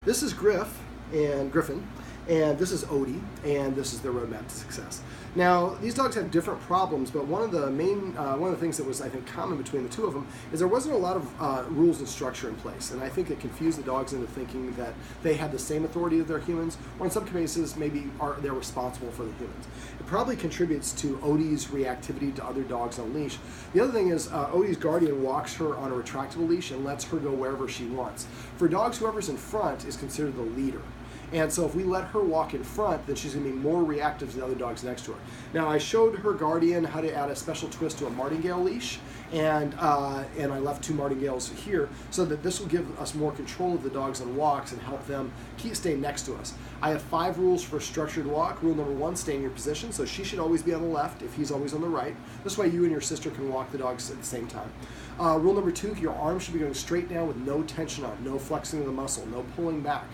This is Griffin, and this is Odie, and this is their roadmap to success. Now, these dogs have different problems, but one of the things that was, I think, common between the two of them is there wasn't a lot of rules and structure in place, and I think it confused the dogs into thinking that they had the same authority as their humans, or in some cases, maybe they're responsible for the humans. It probably contributes to Odie's reactivity to other dogs on leash. The other thing is Odie's guardian walks her on a retractable leash and lets her go wherever she wants. For dogs, whoever's in front is considered the leader. And so if we let her walk in front, then she's going to be more reactive to the other dogs next to her. Now, I showed her guardian how to add a special twist to a martingale leash, and I left 2 martingales here so that this will give us more control of the dogs on walks and help them stay next to us. I have 5 rules for a structured walk. Rule number 1, stay in your position. So she should always be on the left if he's always on the right. This way you and your sister can walk the dogs at the same time. Rule number 2, your arms should be going straight down with no tension on, no flexing of the muscle, no pulling back.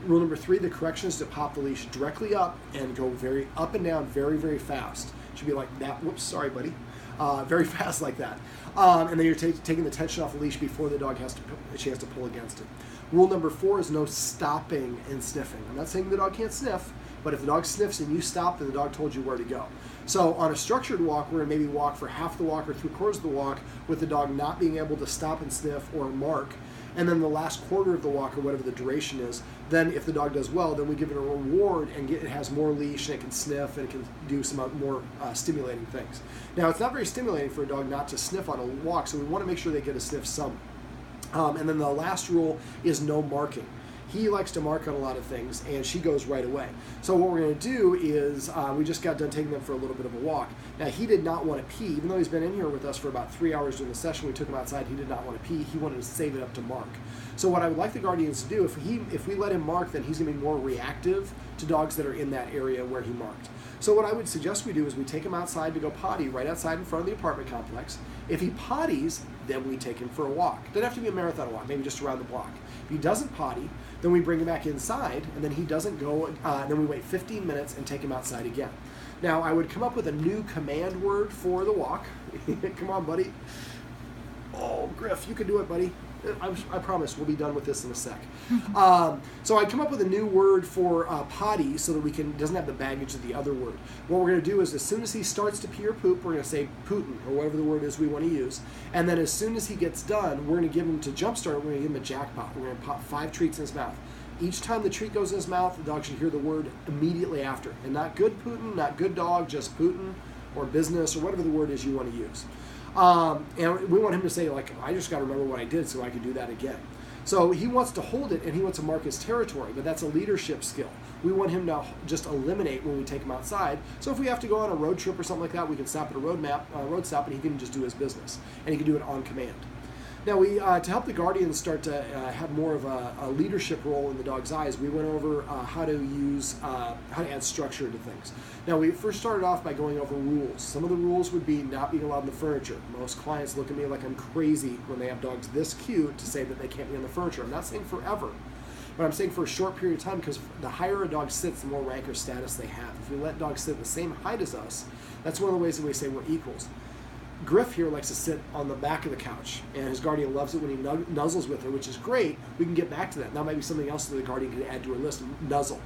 Rule number 3, the correction is to pop the leash directly up and go very up and down very, very fast. It should be like that. Whoops, sorry, buddy. Very fast like that. And then you're taking the tension off the leash before the dog has a chance to pull against it. Rule number 4 is no stopping and sniffing. I'm not saying the dog can't sniff, but if the dog sniffs and you stop, then the dog told you where to go. So on a structured walk, we're going to maybe walk for half the walk or 3/4 of the walk with the dog not being able to stop and sniff or mark. And then the last quarter of the walk, or whatever the duration is, then if the dog does well, then we give it a reward and it has more leash and it can sniff and it can do some more stimulating things. Now, it's not very stimulating for a dog not to sniff on a walk, so we want to make sure they get a sniff some. And then the last rule is no marking. He likes to mark on a lot of things, and she goes right away. So what we're going to do is, we just got done taking them for a little bit of a walk. Now, he did not want to pee. Even though he's been in here with us for about 3 hours during the session, we took him outside, he did not want to pee. He wanted to save it up to mark. So what I would like the guardians to do, if we let him mark, then he's going to be more reactive to dogs that are in that area where he marked. So what I would suggest we do is we take him outside to go potty right outside in front of the apartment complex. If he potties, then we take him for a walk. Doesn't have to be a marathon walk, maybe just around the block. If he doesn't potty, then we bring him back inside, and then he doesn't go, then we wait 15 minutes and take him outside again. Now, I would come up with a new command word for the walk. Come on, buddy. Oh, Griff, you can do it, buddy. I promise we'll be done with this in a sec. So I come up with a new word for potty so that doesn't have the baggage of the other word. What we're going to do is as soon as he starts to pee or poop, we're going to say pootin', or whatever the word is we want to use. And then as soon as he gets done, we're going to give him, to jumpstart, we're going to give him a jackpot. We're going to pop 5 treats in his mouth. Each time the treat goes in his mouth, the dog should hear the word immediately after. And not good pootin', not good dog, just pootin', or business, or whatever the word is you want to use. And we want him to say, like, I just got to remember what I did so I can do that again. So he wants to hold it and he wants to mark his territory, but that's a leadership skill. We want him to just eliminate when we take him outside. So if we have to go on a road trip or something like that, we can stop at a road stop, and he can just do his business. And he can do it on command. Now, to help the guardians start to have more of a leadership role in the dog's eyes, we went over how to add structure to things. Now, we first started off by going over rules. Some of the rules would be not being allowed in the furniture. Most clients look at me like I'm crazy when they have dogs this cute to say that they can't be on the furniture. I'm not saying forever, but I'm saying for a short period of time, because the higher a dog sits, the more rank or status they have. If we let dogs sit the same height as us, that's one of the ways that we say we're equals. Griff here likes to sit on the back of the couch, and his guardian loves it when he nuzzles with her, which is great. We can get back to that. And that might be something else that the guardian can add to her list, nuzzle.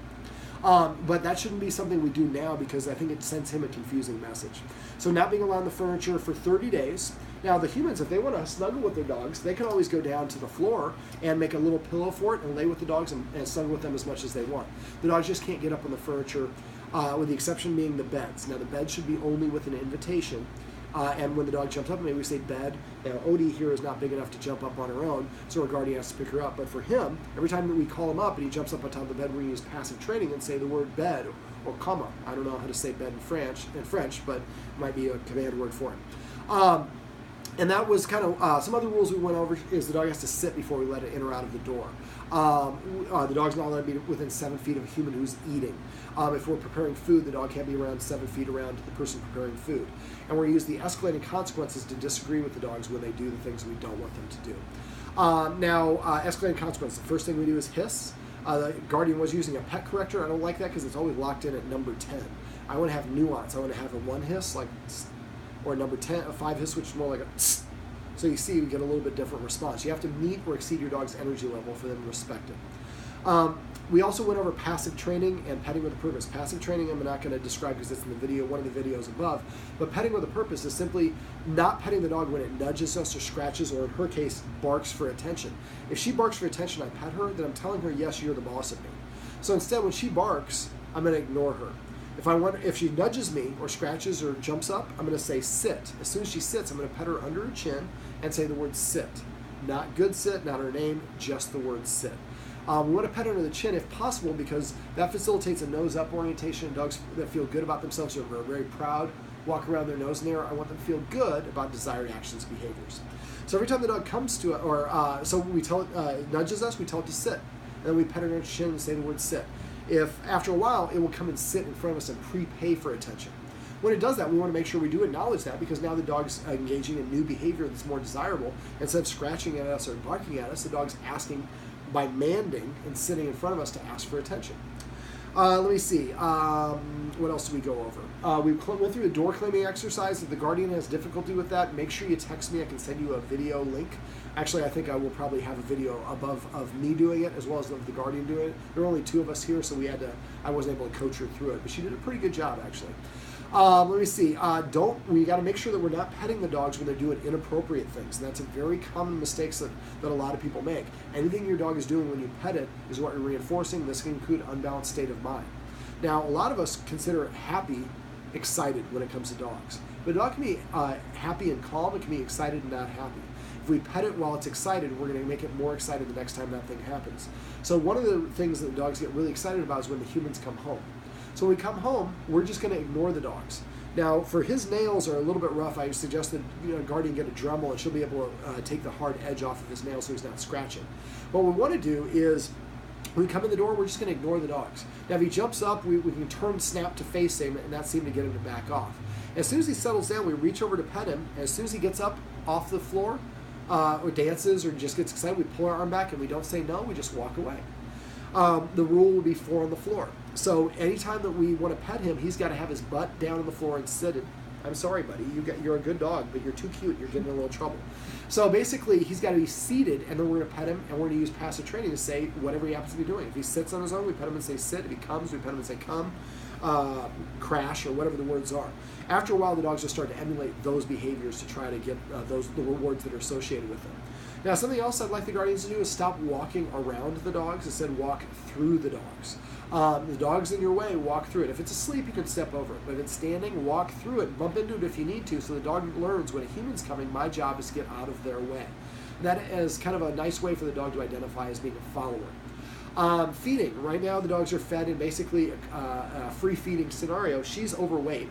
But that shouldn't be something we do now, because I think it sends him a confusing message. So not being allowed in the furniture for 30 days. Now, the humans, if they want to snuggle with their dogs, they can always go down to the floor and make a little pillow for it and lay with the dogs and snuggle with them as much as they want. The dogs just can't get up on the furniture, with the exception being the beds. Now, the bed should be only with an invitation. And when the dog jumps up, maybe we say bed. Now, Odie here is not big enough to jump up on her own, so our guardian has to pick her up. But for him, every time that we call him up and he jumps up on top of the bed, we're going to use passive training and say the word bed or comma. I don't know how to say bed in French, but it might be a command word for him. And that was kind of some other rules we went over is the dog has to sit before we let it in or out of the door. The dog's not allowed to be within 7 feet of a human who's eating. If we're preparing food, the dog can't be around 7 feet around the person preparing food. And we're going to use the escalating consequences to disagree with the dogs when they do the things we don't want them to do. Escalating consequences. The first thing we do is hiss. The guardian was using a pet corrector. I don't like that because it's always locked in at number 10. I want to have nuance. I want to have a 1 hiss, like, or a number 10, a 5 hiss, which is more like a tss. So you see, we get a little bit different response. You have to meet or exceed your dog's energy level for them to respect it. We also went over passive training and petting with a purpose. Passive training I'm not going to describe because it's in the video, one of the videos above. But petting with a purpose is simply not petting the dog when it nudges us or scratches, or in her case, barks for attention. If she barks for attention, I pet her, then I'm telling her, yes, you're the boss of me. So instead, when she barks, I'm going to ignore her. If she nudges me or scratches or jumps up, I'm going to say sit. As soon as she sits, I'm going to pet her under her chin and say the word sit. Not good sit, not her name, just the word sit. We want to pet under the chin if possible because that facilitates a nose-up orientation. Dogs that feel good about themselves are very proud, walk around their nose in the air. I want them to feel good about desired actions, behaviors. So every time the dog comes to it, so we tell it, nudges us, we tell it to sit. And then we pet her under the chin and say the word sit. If after a while, it will come and sit in front of us and prepay for attention. When it does that, we want to make sure we do acknowledge that because now the dog's engaging in new behavior that's more desirable. Instead of scratching at us or barking at us, the dog's asking by manding and sitting in front of us to ask for attention. Let me see. What else do we go over? We went through the door claiming exercise. If the guardian has difficulty with that, make sure you text me. I can send you a video link. Actually, I think I will probably have a video above of me doing it as well as of the guardian doing it. There were only 2 of us here, so I wasn't able to coach her through it, but she did a pretty good job, actually. Let me see. We got to make sure that we're not petting the dogs when they're doing inappropriate things. And that's a very common mistake that a lot of people make. Anything your dog is doing when you pet it is what you're reinforcing. This can include unbalanced state of mind. Now, a lot of us consider happy excited when it comes to dogs. But a dog can be happy and calm. It can be excited and not happy. If we pet it while it's excited, we're going to make it more excited the next time that thing happens. So one of the things that dogs get really excited about is when the humans come home. So when we come home, we're just going to ignore the dogs. Now, for his nails are a little bit rough, I suggested Guardian get a Dremel, and she'll be able to take the hard edge off of his nails so he's not scratching. What we want to do is, when we come in the door, we're just going to ignore the dogs. Now, if he jumps up, we can turn snap to face him, and that seemed to get him to back off. As soon as he settles down, we reach over to pet him, and as soon as he gets up off the floor, or dances, or just gets excited, we pull our arm back, and we don't say no, we just walk away. The rule would be 4 on the floor. So anytime that we want to pet him, he's got to have his butt down on the floor and sit. I'm sorry, buddy, you're a good dog, but you're too cute. You're getting in a little trouble. So basically, he's got to be seated, and then we're going to pet him, and we're going to use passive training to say whatever he happens to be doing. If he sits on his own, we pet him and say sit. If he comes, we pet him and say come, crash, or whatever the words are. After a while, the dogs will start to emulate those behaviors to try to get the rewards that are associated with them. Now, something else I'd like the guardians to do is stop walking around the dogs, instead walk through the dogs. The dog's in your way, walk through it. If it's asleep, you can step over it. But if it's standing, walk through it, bump into it if you need to, so the dog learns when a human's coming, my job is to get out of their way. That is kind of a nice way for the dog to identify as being a follower. Feeding. Right now, the dogs are fed in basically a free feeding scenario. She's overweight.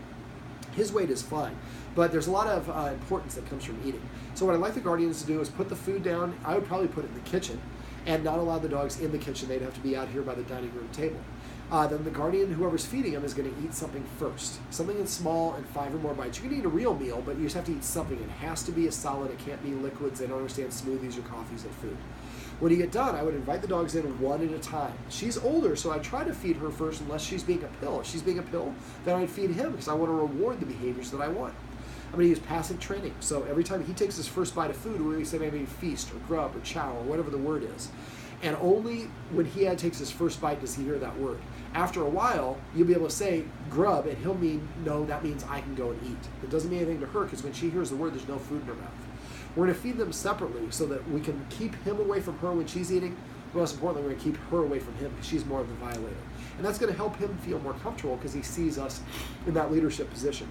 His weight is fine, but there's a lot of importance that comes from eating. So what I'd like the guardians to do is put the food down. I would probably put it in the kitchen and not allow the dogs in the kitchen. They'd have to be out here by the dining room table. Then the guardian, whoever's feeding them, is going to eat something first. Something that's small and 5 or more bites. You can eat a real meal, but you just have to eat something. It has to be a solid. It can't be liquids. They don't understand smoothies or coffees and food. When you get done, I would invite the dogs in one at a time. She's older, so I try to feed her first unless she's being a pill. If she's being a pill, then I'd feed him because I want to reward the behaviors that I want. I'm going to use passive training. So every time he takes his first bite of food, we say maybe feast or grub or chow or whatever the word is. And only when he takes his first bite does he hear that word. After a while, you'll be able to say grub, and he'll mean, no, that means I can go and eat. It doesn't mean anything to her because when she hears the word, there's no food in her mouth. We're going to feed them separately so that we can keep him away from her when she's eating. Most importantly, we're going to keep her away from him because she's more of the violator. And that's going to help him feel more comfortable because he sees us in that leadership position.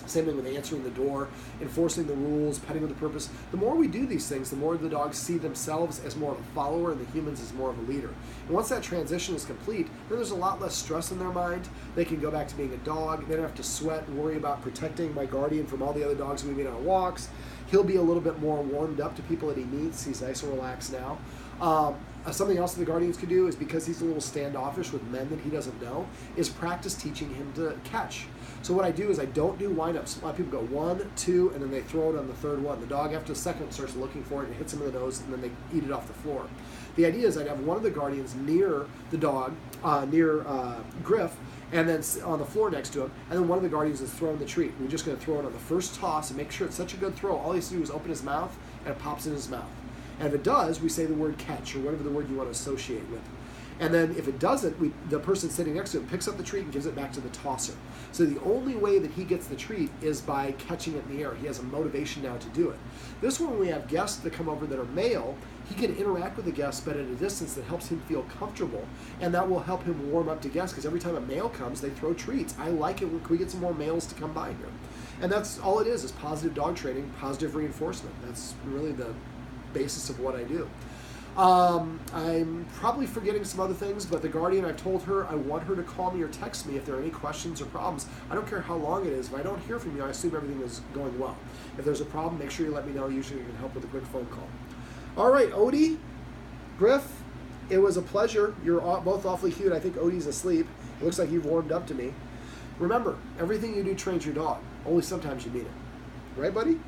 Same thing with answering the door, enforcing the rules, petting with a purpose. The more we do these things, the more the dogs see themselves as more of a follower and the humans as more of a leader. And once that transition is complete, then there's a lot less stress in their mind. They can go back to being a dog. They don't have to sweat and worry about protecting my guardian from all the other dogs we meet on walks. He'll be a little bit more warmed up to people that he meets. He's nice and relaxed now. Something else that the guardians could do is, because he's a little standoffish with men that he doesn't know, is practice teaching him to catch. So what I do is I don't do wind-ups. A lot of people go 1, 2, and then they throw it on the third one. The dog, after the second, starts looking for it and hits him in the nose, and then they eat it off the floor. The idea is I'd have one of the guardians near the dog, near Griff, and then on the floor next to him, and then one of the guardians is throwing the treat. We're just going to throw it on the first toss and make sure it's such a good throw. All he has to do is open his mouth, and it pops in his mouth. And if it does, we say the word catch, or whatever the word you want to associate with. And then if it doesn't, the person sitting next to him picks up the treat and gives it back to the tosser. So the only way that he gets the treat is by catching it in the air. He has a motivation now to do it. This one, when we have guests that come over that are male, he can interact with the guests, but at a distance that helps him feel comfortable, and that will help him warm up to guests, because every time a male comes, they throw treats. I like it. Can we get some more males to come by here? And that's all it is positive dog training, positive reinforcement. That's really the basis of what I do. I'm probably forgetting some other things, but the Guardian, I've told her I want her to call me or text me if there are any questions or problems. I don't care how long it is. If I don't hear from you, I assume everything is going well. If there's a problem, make sure you let me know. Usually you can help with a quick phone call. All right, Odie, Griff, it was a pleasure. You're both awfully cute. I think Odie's asleep. It looks like you've warmed up to me. Remember, everything you do trains your dog. Only sometimes you mean it. Right, buddy?